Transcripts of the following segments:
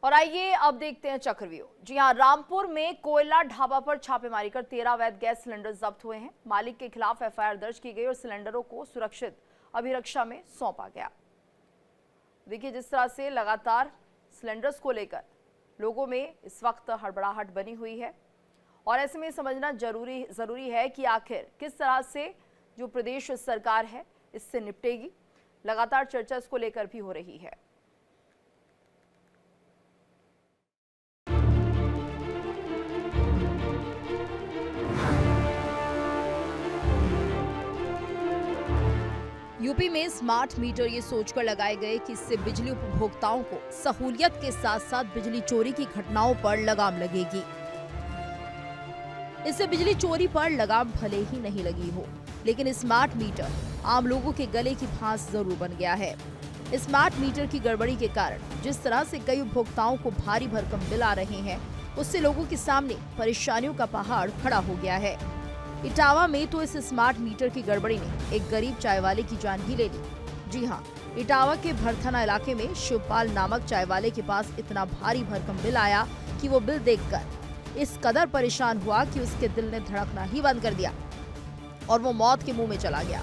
और आइए अब देखते हैं चक्रव्यूह। जी हां, रामपुर में कोयला ढाबा पर छापेमारी कर 13 अवैध गैस सिलेंडर जब्त हुए हैं। मालिक के खिलाफ एफआईआर दर्ज की गई और सिलेंडरों को सुरक्षित अभिरक्षा में सौंपा गया। देखिए, जिस तरह से लगातार सिलेंडर्स को लेकर लोगों में इस वक्त हड़बड़ाहट बनी हुई है और ऐसे में समझना जरूरी है कि आखिर किस तरह से जो प्रदेश सरकार है इससे निपटेगी। लगातार चर्चा इसको लेकर भी हो रही है। यूपी में स्मार्ट मीटर ये सोचकर लगाए गए कि इससे बिजली उपभोक्ताओं को सहूलियत के साथ साथ बिजली चोरी की घटनाओं पर लगाम लगेगी। इससे बिजली चोरी पर लगाम भले ही नहीं लगी हो, लेकिन स्मार्ट मीटर आम लोगों के गले की फांस जरूर बन गया है। स्मार्ट मीटर की गड़बड़ी के कारण जिस तरह से कई उपभोक्ताओं को भारी भरकम बिल आ रहे हैं, उससे लोगों के सामने परेशानियों का पहाड़ खड़ा हो गया है। इटावा में तो इस स्मार्ट मीटर की गड़बड़ी ने एक गरीब चाय वाले की जान ही ले ली। जी हां, इटावा के भरथना इलाके में शिवपाल नामक चाय वाले के पास इतना भारी भरकम बिल आया कि वो बिल देखकर इस कदर परेशान हुआ कि उसके दिल ने धड़कना ही बंद कर दिया और वो मौत के मुंह में चला गया।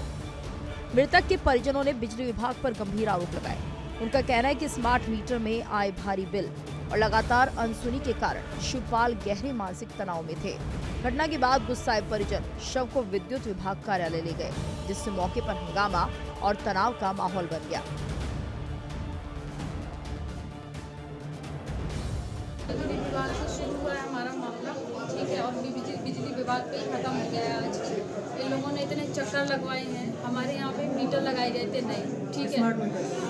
मृतक के परिजनों ने बिजली विभाग पर गंभीर आरोप लगाए। उनका कहना है कि स्मार्ट मीटर में आए भारी बिल और लगातार अनसुनी के कारण शिवपाल गहरे मानसिक तनाव में थे। घटना के बाद गुस्साए परिजन शव को विद्युत विभाग कार्यालय ले गए, जिससे मौके पर हंगामा और तनाव का माहौल बन गया। बिजली विभाग से शुरू हुआ है हमारा मामला, ठीक है, और बिजली विभाग पे ही खत्म हो गया है आज। इन लोगों ने इतने चक्कर लगवाए हैं। हमारे यहाँ पे मीटर लगाए गए थे नए, ठीक है,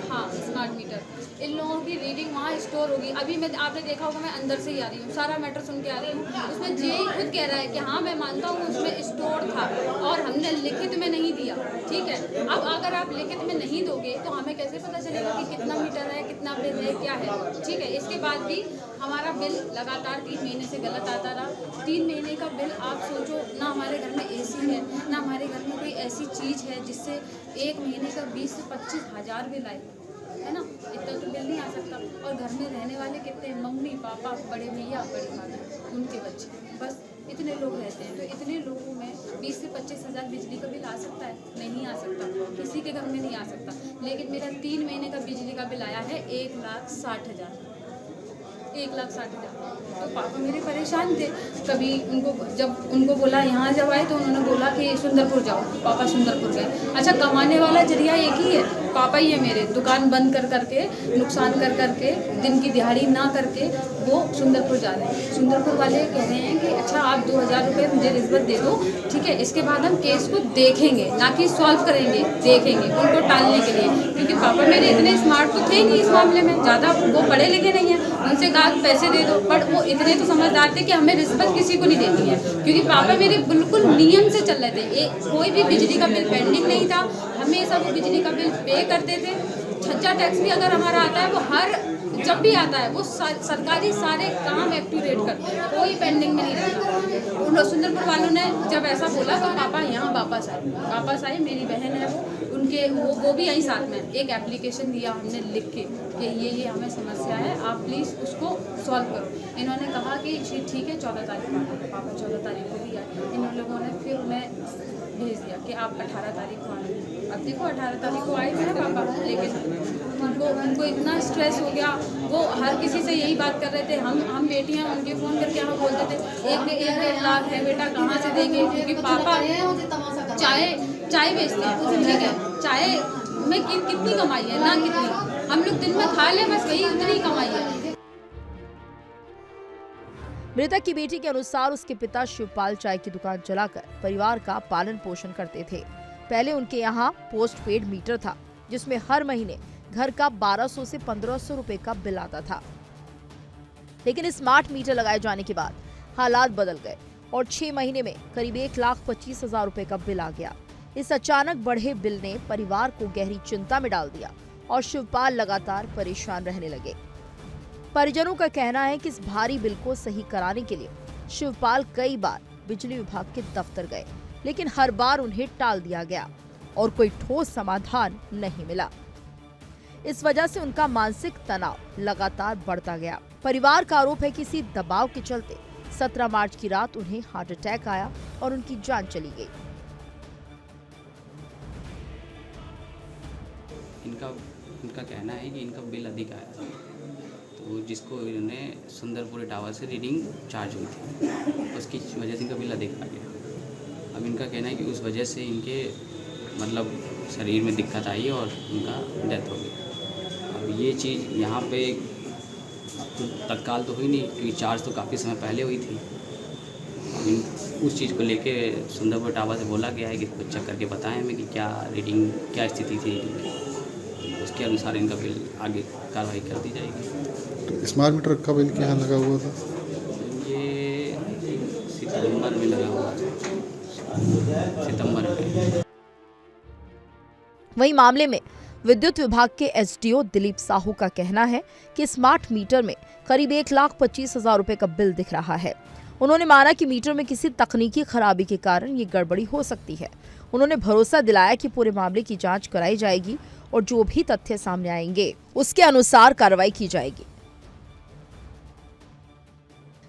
हाँ स्मार्ट मीटर। इन लोगों की रीडिंग वहाँ स्टोर होगी। अभी मैं आपने देखा होगा, मैं अंदर से ही आ रही हूँ, सारा मैटर सुन के आ रही हूँ। उसमें जे खुद कह रहा है कि हाँ मैं मानता हूँ उसमें स्टोर था और हमने लिखित में नहीं दिया, ठीक है। अब अगर आप लिखित में नहीं दोगे तो हमें कैसे पता चलेगा कि कितना मीटर है, कितना बिल है, क्या है, ठीक है। इसके बाद भी हमारा बिल लगातार 3 महीने से गलत आता रहा। 3 महीने का बिल आप सोचो, ना हमारे घर में एसी है, ना हमारे घर में कोई ऐसी चीज़ है जिससे 1 महीने का 20 से 25 हज़ार बिल आए, है ना। इतना तो बिल नहीं आ सकता। और घर में रहने वाले कितने, मम्मी पापा, बड़े भैया, बड़ी भाभी, उनके बच्चे, बस इतने लोग रहते हैं। तो इतने लोगों में 20 से 25 हज़ार बिजली का बिल आ सकता है? नहीं आ सकता, किसी के घर में नहीं आ सकता। लेकिन मेरा 3 महीने का बिजली का बिल आया है 1,60,000, 1,60,000। तो पापा मेरे परेशान थे। कभी जब उनको बोला, यहाँ जब आए तो उन्होंने बोला कि सुंदरपुर जाओ। पापा सुंदरपुर गए। अच्छा, कमाने वाला जरिया एक ही है, पापा ही है मेरे। दुकान बंद कर करके, नुकसान कर करके, दिन की दिहाड़ी ना करके वो सुंदरपुर जा रहे हैं। सुंदरपुर वाले कह रहे हैं कि अच्छा आप 2,000 रुपये मुझे रिश्वत दे दो, ठीक है, इसके बाद हम केस को देखेंगे, ना कि सॉल्व करेंगे, देखेंगे, उनको टालने के लिए। क्योंकि पापा मेरे इतने स्मार्ट तो थे नहीं इस मामले में, ज़्यादा वो पढ़े लिखे नहीं हैं। उनसे कहा पैसे दे दो, बट वो इतने तो समझदार थे कि हमें रिश्वत किसी को नहीं देनी है। क्योंकि पापा मेरे बिल्कुल नियम से चल रहे थे। कोई भी बिजली का बिल पेंडिंग नहीं था, हमेशा वो बिजली का बिल पे करते थे। छज्जा टैक्स भी अगर हमारा आता है, वो हर जब भी आता है वो सरकारी सारे काम अप टू डेट करते हैं, कोई पेंडिंग में नहीं रहता। उन सुंदरपुर वालों ने जब ऐसा बोला तो पापा यहाँ वापस आए। मेरी बहन है वो भी यहीं साथ में एक एप्लीकेशन दिया हमने लिख के कि ये हमें समस्या है, आप प्लीज़ उसको सॉल्व करो। इन्होंने कहा कि ठीक है 14 तारीख को आना। पापा 14 तारीख को दिया। इन लोगों ने फिर उन्हें भेज दिया कि आप 18 तारीख को आना। अब देखो 18 तारीख को आए मेरे पापा, लेकिन उनको इतना स्ट्रेस हो गया। वो हर किसी से यही बात कर रहे थे। हम बेटियां उनके फ़ोन करके हमें बोलते थे 1 लाख है बेटा, कहाँ से देंगे। क्योंकि पापा चाय बेचते हैं, ठीक है, चाय में कितनी कमाई है, ना कितनी, हम लोग दिन में खा लें बस वही उतनी कमाई है। मृतक की बेटी के अनुसार उसके पिता शिवपाल चाय की दुकान चलाकर परिवार का पालन पोषण करते थे। पहले उनके यहाँ पोस्ट पेड मीटर था, जिसमें हर महीने घर का 1200 से 1500 रुपए का बिल आता था। लेकिन स्मार्ट मीटर लगाए जाने के बाद हालात बदल गए और 6 महीने में करीब 1,25,000 रुपए का बिल आ गया। इस अचानक बढ़े बिल ने परिवार को गहरी चिंता में डाल दिया और शिवपाल लगातार परेशान रहने लगे। परिजनों का कहना है कि इस भारी बिल को सही कराने के लिए शिवपाल कई बार बिजली विभाग के दफ्तर गए, लेकिन हर बार उन्हें टाल दिया गया और कोई ठोस समाधान नहीं मिला। इस वजह से उनका मानसिक तनाव लगातार बढ़ता गया। परिवार का आरोप है कि इसी दबाव के चलते 17 मार्च की रात उन्हें हार्ट अटैक आया और उनकी जान चली गई। इनका कहना है कि इनका बिल अधिक आया था, तो जिसको इन्होंने सुंदरपुर टावर से रीडिंग चार्ज हुई थी, उसकी वजह से इनका बिल अधिक आ गया। अब इनका कहना है कि उस वजह से इनके मतलब शरीर में दिक्कत आई और उनका डेथ हो गई। अब ये चीज़ यहाँ पे तो तत्काल तो हुई नहीं, क्योंकि चार्ज तो काफ़ी समय पहले हुई थी। उस चीज़ को लेके सुंदरपुर टावर से बोला गया है कि कुछ चेक करके बताएं हमें कि क्या रीडिंग, क्या स्थिति थी रीडिंग में, उसके अनुसार इनका बिल आगे कार्रवाई कर दी जाएगी। तो स्मार्ट मीटर का बिल क्या लगा हुआ था? ये सितंबर में लगा हुआ था, सितंबर में। वहीं मामले में विद्युत विभाग के एसडीओ दिलीप साहू का कहना है कि स्मार्ट मीटर में करीब 1,25,000 रुपए का बिल दिख रहा है। उन्होंने माना कि मीटर में किसी तकनीकी खराबी के कारण ये गड़बड़ी हो सकती है। उन्होंने भरोसा दिलाया कि पूरे मामले की जांच कराई जाएगी और जो भी तथ्य सामने आएंगे उसके अनुसार कार्रवाई की जाएगी।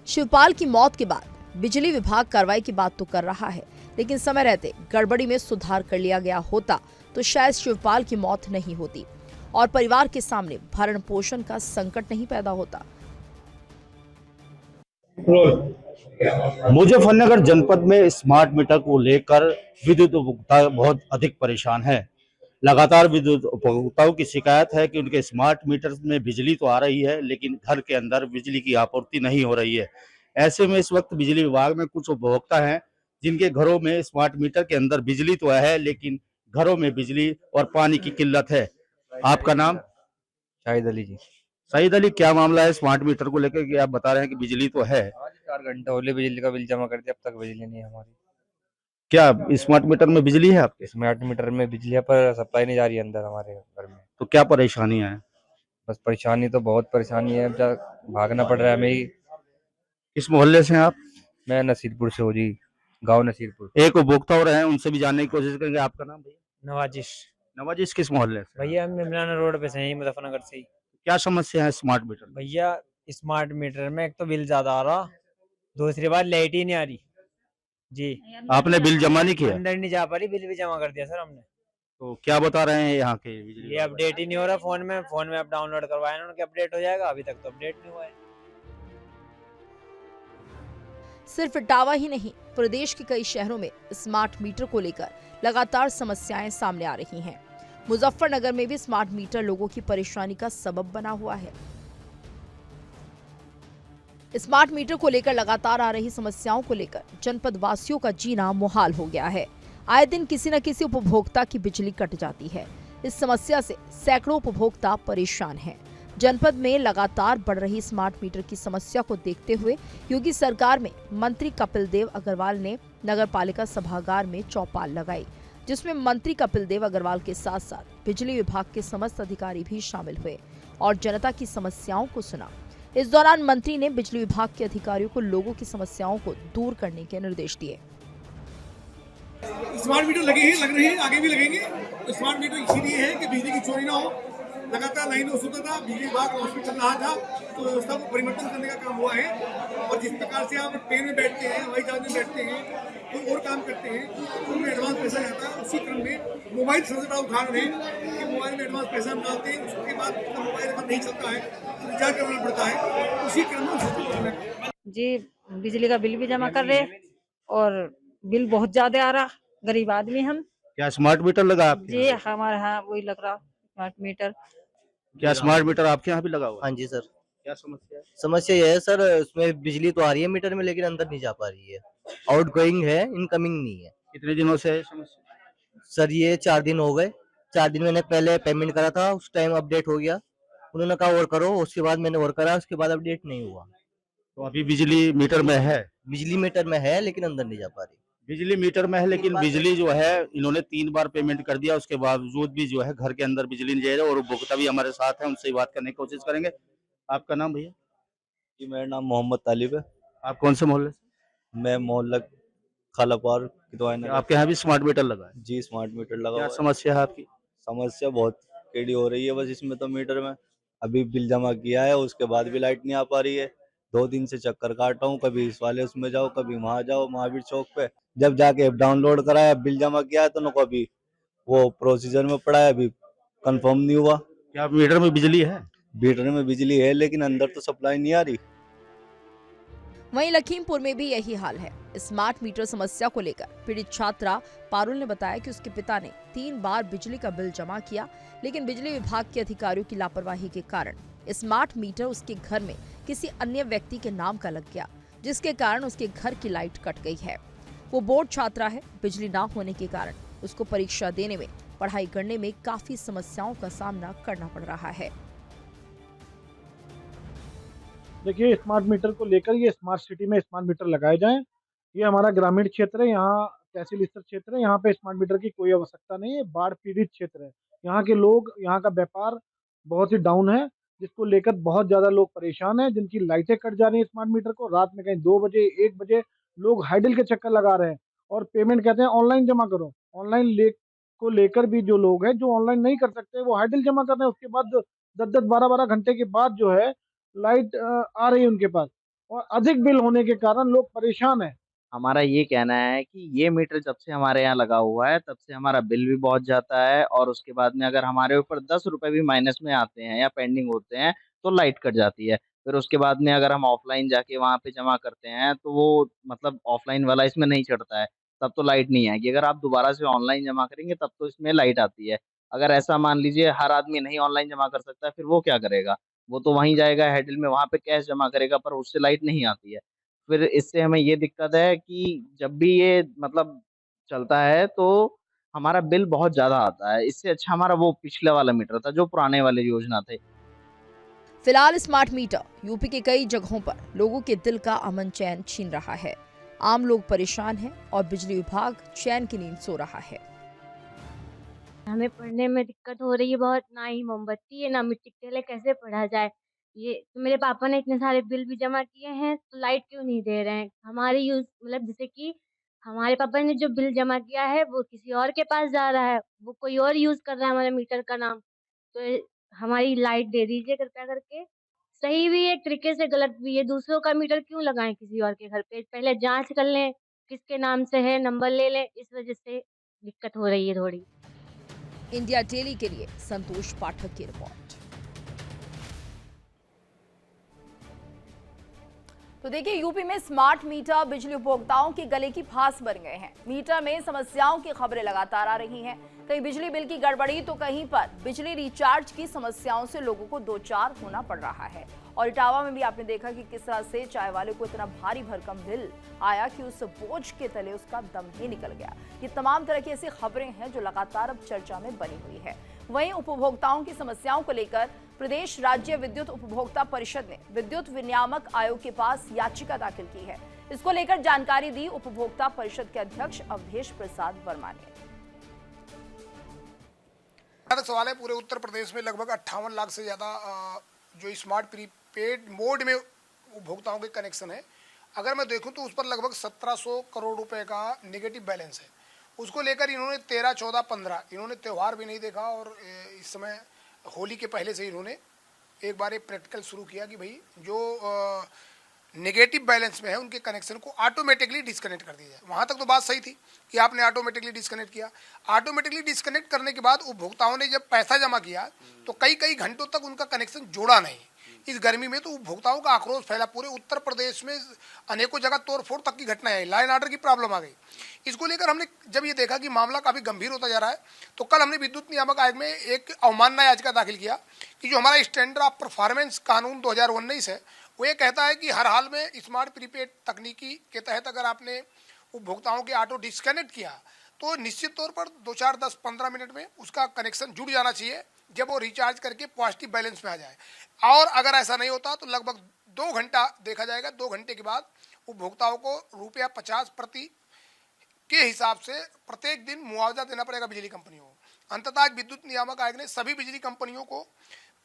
शिवपाल की मौत के बाद बिजली विभाग कार्रवाई की बात तो कर रहा है, लेकिन समय रहते गड़बड़ी में सुधार कर लिया गया होता तो शायद शिवपाल की मौत नहीं होती और परिवार के सामने भरण पोषण का संकट नहीं पैदा होता। मुजफ्फरनगर जनपद में स्मार्ट मीटर को लेकर विद्युत उपभोक्ता बहुत अधिक परेशान है। लगातार विद्युत उपभोक्ताओं की शिकायत है कि उनके स्मार्ट मीटर में बिजली तो आ रही है, लेकिन घर के अंदर बिजली की आपूर्ति नहीं हो रही है। ऐसे में इस वक्त बिजली विभाग में कुछ उपभोक्ता हैं जिनके घरों में स्मार्ट मीटर के अंदर बिजली तो है, लेकिन घरों में बिजली और पानी की किल्लत है। आपका नाम? शाहिद अली जी। सईद अली, क्या मामला है स्मार्ट मीटर को लेकर कि आप बता रहे हैं कि बिजली तो है? 4 घंटे होले बिजली का बिल जमा कर दिया, अब तक बिजली नहीं है हमारी। क्या स्मार्ट मीटर में बिजली है आपके? स्मार्ट मीटर में बिजली है पर सप्लाई नहीं जा रही है अंदर हमारे घर में। तो क्या परेशानियां हैं? बस परेशानी तो बहुत परेशानी है, भागना पड़ रहा है हमें ही। किस मोहल्ले से हैं आप? मैं नसीरपुर से हूँ जी, गाँव नसीरपुर। एक उपभोक्ता और हैं, उनसे भी जानने की कोशिश करेंगे। आपका नाम भैया? नवाजिश। नवाजिश, किस मोहल्ले से? भैया हम इमरान रोड पे से हैं, मुजफ्फरनगर से ही। क्या समस्या है स्मार्ट मीटर में? भैया स्मार्ट मीटर में एक तो बिल ज्यादा आ रहा, दूसरी बात लाइट ही नहीं आ रही जी। आपने बिल जमा नहीं किया? अंदर नहीं जा पा रही, बिल भी जमा कर दिया सर हमने। तो क्या बता रहे हैं यहाँ के बिजली? ये अपडेट ही नहीं हो रहा फोन में अब डाउनलोड करवाया उन्होंने कि अपडेट हो जाएगा, अभी तक तो अपडेट नहीं हुआ है। सिर्फ इटावा ही नहीं, प्रदेश के कई शहरों में स्मार्ट मीटर को लेकर लगातार समस्याएं सामने आ रही हैं। मुजफ्फरनगर में भी स्मार्ट मीटर लोगों की परेशानी का सबब बना हुआ है। स्मार्ट मीटर को लेकर लगातार आ रही समस्याओं को लेकर जनपद वासियों का जीना मुहाल हो गया है। आए दिन किसी न किसी उपभोक्ता की बिजली कट जाती है। इस समस्या से सैकड़ों उपभोक्ता परेशान हैं। जनपद में लगातार बढ़ रही स्मार्ट मीटर की समस्या को देखते हुए योगी सरकार में मंत्री कपिल देव अग्रवाल ने नगर पालिका सभागार में चौपाल लगाई, जिसमें मंत्री कपिल देव अग्रवाल के साथ साथ बिजली विभाग के समस्त अधिकारी भी शामिल हुए और जनता की समस्याओं को सुना। इस दौरान मंत्री ने बिजली विभाग के अधिकारियों को लोगों की समस्याओं को दूर करने के निर्देश दिए। स्मार्ट मीटर लगे हैं, लग रहे हैं, आगे भी लगेंगे। स्मार्ट मीटर इसीलिए है कि बिजली की चोरी ना हो। लगातार लाइन में होता था, बिजली विभाग हॉस्पिटल चल रहा था, तो व्यवस्था को परिवर्तन करने का काम हुआ है। और जिस प्रकार से आप ट्रेन में बैठते हैं, हवाई जहाज में बैठते हैं, कोई और काम करते हैं, तो उनमें एडवांस पैसा जाता है। उसी क्रम में मोबाइल सबसे बड़ा उदाहरण है कि मोबाइल में एडवांस पैसा हम डालते हैं, उसके बाद मोबाइल अगर नहीं चलता है तो रिचार्ज करना पड़ता है। उसी क्रम में जी बिजली का बिल भी जमा कर रहे और बिल बहुत ज्यादा आ रहा, गरीब आदमी हम। क्या स्मार्ट मीटर लगा आपके? जी हमारे यहाँ वही लग रहा स्मार्ट मीटर। क्या स्मार्ट मीटर आपके यहाँ भी लगा हुआ है? हाँ जी सर। क्या समस्या है? समस्या यह है सर, उसमें बिजली तो आ रही है मीटर में, लेकिन अंदर नहीं जा पा रही है। आउट गोइंग है, इनकमिंग नहीं है। कितने दिनों से है समस्या? सर ये 4 दिन हो गए। 4 दिन मैंने पहले पेमेंट करा था, उस टाइम अपडेट हो गया, उन्होंने कहा और करो, उसके बाद मैंने और करा, उसके बाद अपडेट नहीं हुआ। तो अभी बिजली मीटर में है? बिजली मीटर में है लेकिन अंदर नहीं जा पा रही। बिजली मीटर में है, लेकिन बिजली जो है इन्होंने 3 बार पेमेंट कर दिया, उसके बावजूद भी जो है घर के अंदर बिजली नहीं जा रही। और उपभोक्ता भी हमारे साथ है, उनसे बात करने की कोशिश करेंगे। आपका नाम भैया? जी मेरा नाम मोहम्मद तालिब है। आप कौन से मोहल्ले से? मैं मोहल्ला खालापार। आपके यहाँ भी स्मार्ट मीटर लगा है? जी स्मार्ट मीटर लगा क्या हुआ है। समस्या है आपकी? समस्या बहुत केडी हो रही है बस इसमें तो मीटर में। अभी बिल जमा किया है उसके बाद भी लाइट नहीं आ पा रही है। 2 दिन से चक्कर काट रहा हूँ, कभी इस वाले उसमें जाओ, कभी वहां जाओ महावीर चौक पे। जब जाके ऐप डाउनलोड कराया, बिल जमा किया है तो नको अभी वो प्रोसीजर में पड़ा है, अभी कंफर्म नहीं हुआ। क्या मीटर में बिजली है? मीटर में बिजली है लेकिन अंदर तो सप्लाई नहीं आ रही। वहीं लखीमपुर में भी यही हाल है। स्मार्ट मीटर समस्या को लेकर पीड़ित छात्रा पारुल ने बताया कि उसके पिता ने 3 बार बिजली का बिल जमा किया, लेकिन बिजली विभाग के अधिकारियों की लापरवाही के कारण स्मार्ट मीटर उसके घर में किसी अन्य व्यक्ति के नाम का लग गया, जिसके कारण उसके घर की लाइट कट गई है। वो बोर्ड छात्रा है। बिजली ना होने के कारण उसको परीक्षा देने में, पढ़ाई करने में काफी समस्याओं का सामना करना पड़ रहा है। देखिए, स्मार्ट मीटर को लेकर ये स्मार्ट सिटी में स्मार्ट मीटर लगाए जाएं। ये हमारा ग्रामीण क्षेत्र है, यहाँ तहसील स्तर क्षेत्र है, यहाँ पे स्मार्ट मीटर की कोई आवश्यकता नहीं है। बाढ़ पीड़ित क्षेत्र है, यहाँ के लोग, यहाँ का व्यापार बहुत ही डाउन है, जिसको लेकर बहुत ज्यादा लोग परेशान हैं। जिनकी लाइटें कट जा रही है स्मार्ट मीटर को, रात में कहीं 2 बजे 1 बजे लोग हाइडल के चक्कर लगा रहे हैं और पेमेंट कहते हैं ऑनलाइन जमा करो। ऑनलाइन लेकर भी जो लोग हैं जो ऑनलाइन नहीं कर सकते वो हाइडल जमा कर रहे हैं। उसके बाद 10-10 12-12 घंटे के बाद जो है लाइट आ रही है उनके पास, और अधिक बिल होने के कारण लोग परेशान हैं। हमारा ये कहना है कि ये मीटर जब से हमारे यहाँ लगा हुआ है तब से हमारा बिल भी बहुत जाता है, और उसके बाद में अगर हमारे ऊपर 10 रुपए भी माइनस में आते हैं या पेंडिंग होते हैं तो लाइट कट जाती है। फिर उसके बाद में अगर हम ऑफलाइन जाके वहाँ पे जमा करते हैं तो वो मतलब ऑफलाइन वाला इसमें नहीं चढ़ता है, तब तो लाइट नहीं आएगी। अगर आप दोबारा से ऑनलाइन जमा करेंगे तब तो इसमें लाइट आती है। अगर ऐसा मान लीजिए हर आदमी नहीं ऑनलाइन जमा कर सकता है, फिर वो क्या करेगा? वो तो वहीं जाएगा हैंडल में, वहाँ पे कैश जमा करेगा, पर उससे लाइट नहीं आती है। फिर इससे हमें ये दिक्कत है कि जब भी ये मतलब चलता है तो हमारा बिल बहुत ज़्यादा आता है। इससे अच्छा हमारा वो पिछले वाला मीटर था जो पुराने वाले योजना थे। फिलहाल स्मार्ट मीटर यूपी के कई जगहों पर लोगों के दिल का अमन चैन छीन रहा है। आम लोग परेशान हैं और बिजली विभाग चैन की नींद सो रहा है। हमें पढ़ने में दिक्कत हो रही है बहुत, ना ही मोमबत्ती है ना मिट्टी के तेल है, कैसे पढ़ा जाए। ये तो मेरे पापा ने इतने सारे बिल भी जमा किए हैं तो लाइट क्यों नहीं दे रहे हैं। हमारे यूज मतलब जैसे कि हमारे पापा ने जो बिल जमा किया है वो किसी और के पास जा रहा है, वो कोई और यूज कर रहा है हमारे मीटर का नाम। तो हमारी लाइट दे दीजिए कृपया करके। सही भी है एक तरीके से, गलत भी है। दूसरों का मीटर क्यों लगाएं किसी और के घर पे, पहले जांच कर लें किसके नाम से है, नंबर ले लें। इस वजह से दिक्कत हो रही है थोड़ी। इंडिया डेली के लिए संतोष पाठक की रिपोर्ट। तो देखिए, यूपी में स्मार्ट मीटर बिजली उपभोक्ताओं के गले की फांस बन गए हैं। मीटर में समस्याओं की खबरें लगातार आ रही हैं। कहीं बिजली बिल की गड़बड़ी तो कहीं पर बिजली रिचार्ज की समस्याओं से लोगों को दो चार होना पड़ रहा है। और इटावा में भी आपने देखा कि किस तरह से चाय वाले को इतना भारी भरकम बिल आया कि उस बोझ के तले उसका दम ही निकल गया। ये तमाम तरह की ऐसी खबरें हैं जो लगातार अब चर्चा में बनी हुई है। वहीं उपभोक्ताओं की समस्याओं को लेकर प्रदेश राज्य विद्युत उपभोक्ता परिषद ने विद्युत विनियामक आयोग के पास याचिका दाखिल की है। इसको लेकर जानकारी दी उपभोक्ता परिषद के अध्यक्ष अवधेश प्रसाद वर्मा ने। सवाल है, पूरे उत्तर प्रदेश में लगभग 58 लाख से ज्यादा जो स्मार्ट प्रीपेड मोड में उपभोक्ताओं के कनेक्शन है। अगर मैं देखूं तो उस पर लगभग 1700 करोड़ रुपए का नेगेटिव बैलेंस है। उसको लेकर इन्होंने 13, 14, 15 इन्होंने त्यौहार भी नहीं देखा, और इस समय होली के पहले से इन्होंने एक बार एक प्रैक्टिकल शुरू किया कि भाई जो नेगेटिव बैलेंस में है उनके कनेक्शन को ऑटोमेटिकली डिस्कनेक्ट कर दिया जाए। वहाँ तक तो बात सही थी कि आपने ऑटोमेटिकली डिस्कनेक्ट किया। ऑटोमेटिकली डिस्कनेक्ट करने के बाद उपभोक्ताओं ने जब पैसा जमा किया तो कई घंटों तक उनका कनेक्शन जोड़ा नहीं। इस गर्मी में तो उपभोक्ताओं का आक्रोश फैला, पूरे उत्तर प्रदेश में अनेकों जगह तोड़फोड़ तक की घटनाएं आई, लाइन ऑर्डर की प्रॉब्लम आ गई। इसको लेकर हमने जब ये देखा कि मामला काफ़ी गंभीर होता जा रहा है तो कल हमने विद्युत नियामक आयोग में एक अवमानना याचिका दाखिल किया कि जो हमारा स्टैंडर्ड ऑफ परफॉर्मेंस कानून 2019 है वो ये कहता है कि हर हाल में स्मार्ट प्रीपेड तकनीकी के तहत अगर आपने उपभोक्ताओं के ऑटो डिस्कनेक्ट किया तो निश्चित तौर पर 2, 4, 10, 15 मिनट में उसका कनेक्शन जुड़ जाना चाहिए जब वो रिचार्ज करके पॉजिटिव बैलेंस में आ जाए। और अगर ऐसा नहीं होता तो लगभग 2 घंटा देखा जाएगा। 2 घंटे के बाद उपभोक्ताओं को ₹50 प्रति के हिसाब से प्रत्येक दिन मुआवजा देना पड़ेगा बिजली कंपनियों को। अंततः विद्युत नियामक आयोग ने सभी बिजली कंपनियों को,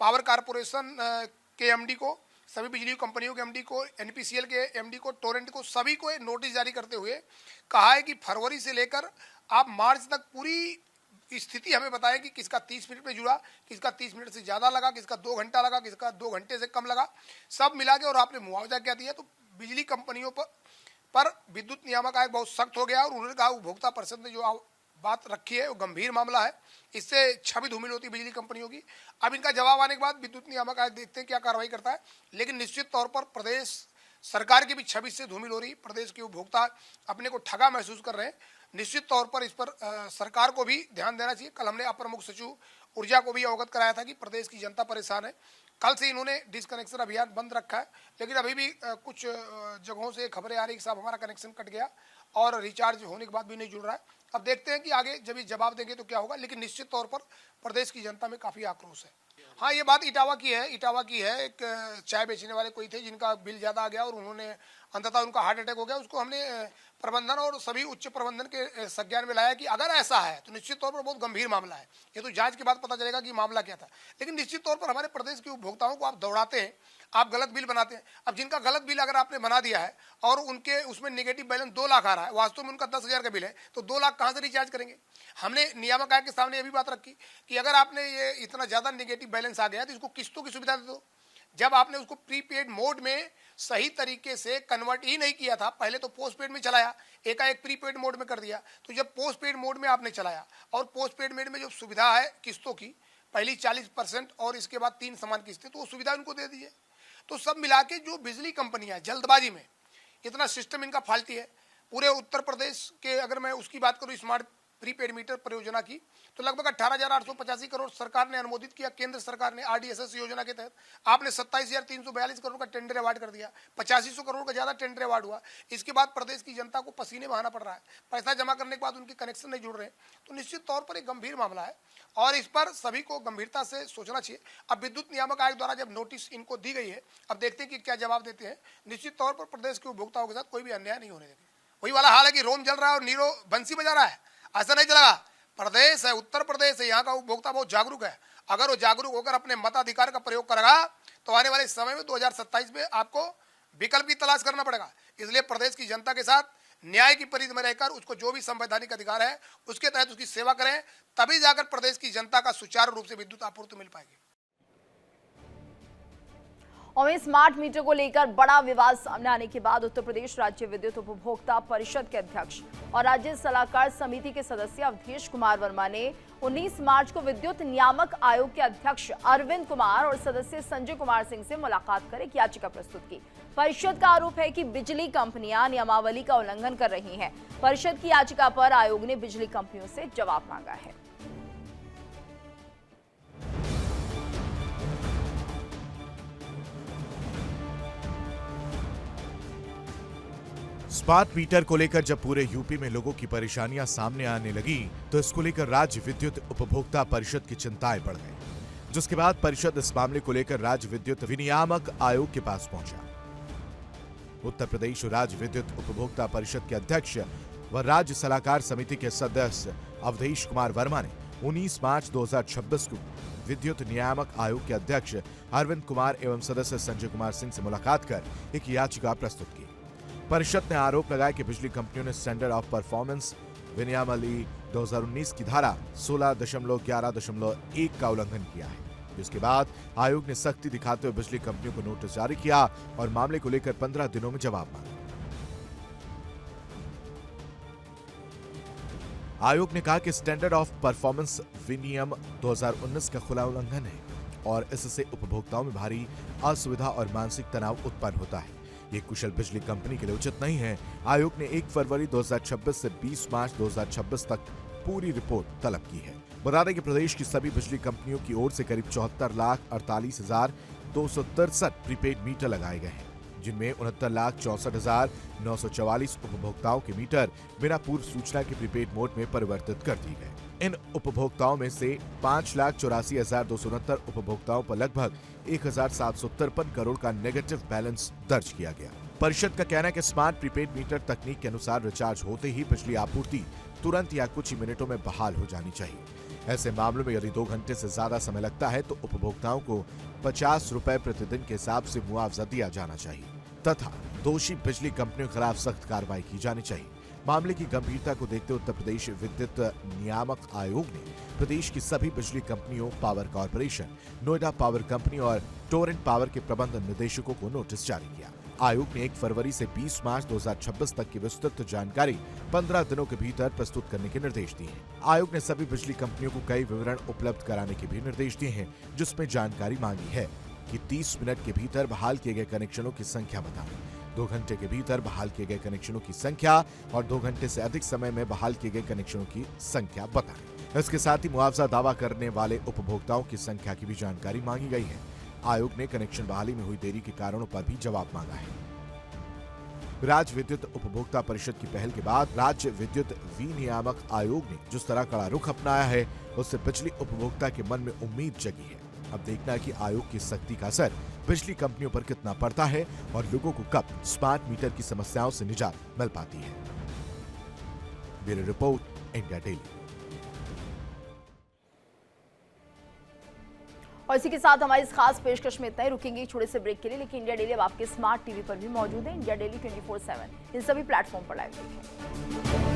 पावर कारपोरेशन के एमडी को, सभी बिजली कंपनियों के एमडी को, एनपीसीएल के एमडी को, टोरेंट को, सभी को नोटिस जारी करते हुए कहा है कि फरवरी से लेकर आप मार्च तक पूरी स्थिति हमें बताएं कि किसका 30 मिनट में जुड़ा, किसका 30 मिनट से ज़्यादा लगा, किसका 2 घंटा लगा, किसका 2 घंटे से कम लगा, सब मिला के और आपने मुआवजा क्या दिया। तो बिजली कंपनियों पर विद्युत नियामक आयोग बहुत सख्त हो गया और उन्होंने कहा उपभोक्ता परिषद ने जो बात रखी है वो गंभीर मामला है, इससे छवि धूमिल होती है बिजली कंपनियों की। अब इनका जवाब आने के बाद विद्युत नियामक आयोग देखते हैं क्या कार्रवाई करता है, लेकिन निश्चित तौर पर प्रदेश सरकार की भी छवि से धूमिल हो रही, प्रदेश के उपभोक्ता अपने को ठगा महसूस कर रहे हैं। निश्चित तौर पर इस पर सरकार को भी ध्यान देना चाहिए। कल हमने अपर मुख्य सचिव ऊर्जा को भी अवगत कराया था कि प्रदेश की जनता परेशान है। कल से इन्होंने डिसकनेक्शन अभियान बंद रखा है, लेकिन अभी भी कुछ जगहों से खबरें आ रही कि साहब हमारा कनेक्शन कट गया और रिचार्ज होने के बाद भी नहीं जुड़ रहा है। अब देखते हैं कि आगे जब ये जवाब देंगे तो क्या होगा, लेकिन निश्चित तौर पर प्रदेश की जनता में काफ़ी आक्रोश है। हाँ, ये बात इटावा की है। एक चाय बेचने वाले कोई थे जिनका बिल ज़्यादा आ गया और उन्होंने अंततः उनका हार्ट अटैक हो गया। उसको हमने प्रबंधन और सभी उच्च प्रबंधन के संज्ञान में लाया कि अगर ऐसा है तो निश्चित तौर पर बहुत गंभीर मामला है। ये तो जांच के बाद पता चलेगा कि मामला क्या था, लेकिन निश्चित तौर पर हमारे प्रदेश के उपभोक्ताओं को आप दौड़ाते हैं, आप गलत बिल बनाते हैं। अब जिनका गलत बिल अगर आपने बना दिया है और उनके उसमें नेगेटिव बैलेंस 2 लाख आ रहा है, वास्तव में उनका 10,000 का बिल है, तो 2 लाख कहाँ से रिचार्ज करेंगे। हमने नियामक आयोग के सामने ये भी बात रखी कि अगर आपने ये इतना ज़्यादा नेगेटिव बैलेंस आ गया तो इसको किस्तों की सुविधा दे दो। जब आपने उसको प्रीपेड मोड में सही तरीके से कन्वर्ट ही नहीं किया था, पहले तो पोस्टपेड में चलाया, एकाएक प्रीपेड मोड में कर दिया। तो जब पोस्टपेड मोड में आपने चलाया और पोस्टपेड मोड में जो सुविधा है किस्तों की, पहली 40% और इसके बाद 3 समान किस्तें, तो वो सुविधा उनको दे दीजिए। तो सब मिला के जो बिजली कंपनियां जल्दबाजी में, इतना सिस्टम इनका फाल्टी है। पूरे उत्तर प्रदेश के अगर मैं उसकी बात करूँ स्मार्ट प्रीपेड मीटर परियोजना की, तो लगभग 18,885 करोड़ सरकार ने अनुमोदित किया। केंद्र सरकार ने RDSS योजना के तहत आपने 27,342 करोड़ का टेंडर अवार्ड कर दिया, 8500 करोड़ का ज़्यादा टेंडर अवार्ड हुआ। इसके बाद प्रदेश की जनता को पसीने बहाना पड़ रहा है, पैसा जमा करने के बाद उनके कनेक्शन नहीं जुड़ रहे हैं। तो निश्चित तौर पर एक गंभीर मामला है और इस पर सभी को गंभीरता से सोचना चाहिए। अब विद्युत नियामक आयोग द्वारा जब नोटिस इनको दी गई है, अब देखते हैं कि क्या जवाब देते हैं। निश्चित तौर पर प्रदेश के उपभोक्ताओं के साथ कोई भी अन्याय नहीं होने देंगे। वही वाला हाल है कि रोम जल रहा है और नीरो बंसी बजा रहा है, ऐसा नहीं चलेगा। प्रदेश है, उत्तर प्रदेश है, यहाँ का उपभोक्ता बहुत जागरूक है। अगर वो जागरूक होकर अपने मताधिकार का प्रयोग करेगा तो आने वाले समय में 2027 में आपको विकल्प की तलाश करना पड़ेगा। इसलिए प्रदेश की जनता के साथ न्याय की परिधि में रहकर उसको जो भी संवैधानिक अधिकार है उसके तहत उसकी सेवा करें, तभी जाकर प्रदेश की जनता का सुचारू रूप से विद्युत आपूर्ति मिल पाएगी। और स्मार्ट मीटर को लेकर बड़ा विवाद सामने आने के बाद उत्तर प्रदेश राज्य विद्युत उपभोक्ता परिषद के अध्यक्ष और राज्य सलाहकार समिति के सदस्य अवधेश कुमार वर्मा ने 19 मार्च को विद्युत नियामक आयोग के अध्यक्ष अरविंद कुमार और सदस्य संजय कुमार सिंह से मुलाकात कर एक याचिका प्रस्तुत की। परिषद का आरोप है कि बिजली कंपनियां नियमावली का उल्लंघन कर रही हैं। परिषद की याचिका पर आयोग ने बिजली कंपनियों से जवाब मांगा है। स्मार्ट मीटर को लेकर जब पूरे यूपी में लोगों की परेशानियां सामने आने लगी तो इसको लेकर राज्य विद्युत उपभोक्ता परिषद की चिंताएं बढ़ गई, जिसके बाद परिषद इस मामले को लेकर राज्य विद्युत विनियामक आयोग के पास पहुंचा। उत्तर प्रदेश राज्य विद्युत उपभोक्ता परिषद के अध्यक्ष व राज्य सलाहकार समिति के सदस्य अवधेश कुमार वर्मा ने 19 मार्च 2026 को विद्युत नियामक आयोग के अध्यक्ष अरविंद कुमार एवं सदस्य संजय कुमार सिंह से मुलाकात कर एक याचिका प्रस्तुत की। परिषद ने आरोप लगाया कि बिजली कंपनियों ने स्टैंडर्ड ऑफ परफॉर्मेंस विनियमावली 2019 की धारा 16.11.1 का उल्लंघन किया है, जिसके बाद आयोग ने सख्ती दिखाते हुए बिजली कंपनियों को नोटिस जारी किया और मामले को लेकर 15 दिनों में जवाब मांगा। आयोग ने कहा कि स्टैंडर्ड ऑफ परफॉर्मेंस विनियम 2019 का खुला उल्लंघन है और इससे उपभोक्ताओं में भारी असुविधा और मानसिक तनाव उत्पन्न होता है। ये कुशल बिजली कंपनी के लिए उचित नहीं है। आयोग ने 1 फरवरी 2026 से 20 मार्च 2026 तक पूरी रिपोर्ट तलब की है। बता दें कि प्रदेश की सभी बिजली कंपनियों की ओर से करीब 74,48,263 प्रीपेड मीटर लगाए गए हैं, जिनमें 69,64,944 उपभोक्ताओं के मीटर बिना पूर्व सूचना के प्रीपेड मोड में परिवर्तित कर दिए गए। इन उपभोक्ताओं में से 5,84,269 उपभोक्ताओं पर लगभग 1,753 करोड़ का नेगेटिव बैलेंस दर्ज किया गया। परिषद का कहना है कि स्मार्ट प्रीपेड मीटर तकनीक के अनुसार रिचार्ज होते ही बिजली आपूर्ति तुरंत या कुछ ही मिनटों में बहाल हो जानी चाहिए। ऐसे मामलों में यदि 2 घंटे से ज्यादा समय लगता है तो उपभोक्ताओं को 50 रुपए प्रतिदिन के हिसाब से मुआवजा दिया जाना चाहिए तथा दोषी बिजली कंपनियों के खिलाफ सख्त कार्रवाई की जानी चाहिए। मामले की गंभीरता को देखते उत्तर प्रदेश विद्युत नियामक आयोग ने प्रदेश की सभी बिजली कंपनियों, power corporation, Noida power company और टोरेंट पावर के प्रबंध निदेशकों को नोटिस जारी किया। आयोग ने 1 फरवरी से 20 मार्च 2026 तक की विस्तृत जानकारी 15 दिनों के भीतर प्रस्तुत करने के निर्देश दिए हैं। आयोग ने सभी बिजली कंपनियों को कई विवरण उपलब्ध कराने के भी निर्देश दिए हैं, जिसमें जानकारी मांगी है कि 30 मिनट के भीतर बहाल किए गए कनेक्शनों की संख्या बताएं, 2 घंटे के भीतर बहाल किए गए कनेक्शनों की संख्या और 2 घंटे से अधिक समय में बहाल किए गए कनेक्शनों की संख्या बताएं। इसके साथ ही मुआवजा दावा करने वाले उपभोक्ताओं की संख्या की भी जानकारी मांगी गई है। आयोग ने कनेक्शन बहाली में हुई देरी के कारणों पर भी जवाब मांगा है। राज्य विद्युत उपभोक्ता परिषद की पहल के बाद राज्य विद्युत विनियामक आयोग ने जिस तरह कड़ा रुख अपनाया है, उससे बिजली उपभोक्ता के मन में उम्मीद जगी है। अब देखना है कि आयोग की सख्ती का असर बिजली कंपनियों पर कितना पड़ता है और लोगों को कब स्मार्ट मीटर की समस्याओं से निजात मिल पाती है। Bureau report, India daily. और इसी के साथ हमारी इस खास पेशकश में इतना ही। रुकेंगे छोटे से ब्रेक के लिए, लेकिन इंडिया डेली अब आपके स्मार्ट टीवी पर भी मौजूद है। इंडिया डेली 24/7 इन सभी प्लेटफॉर्म पर लाइव देखें।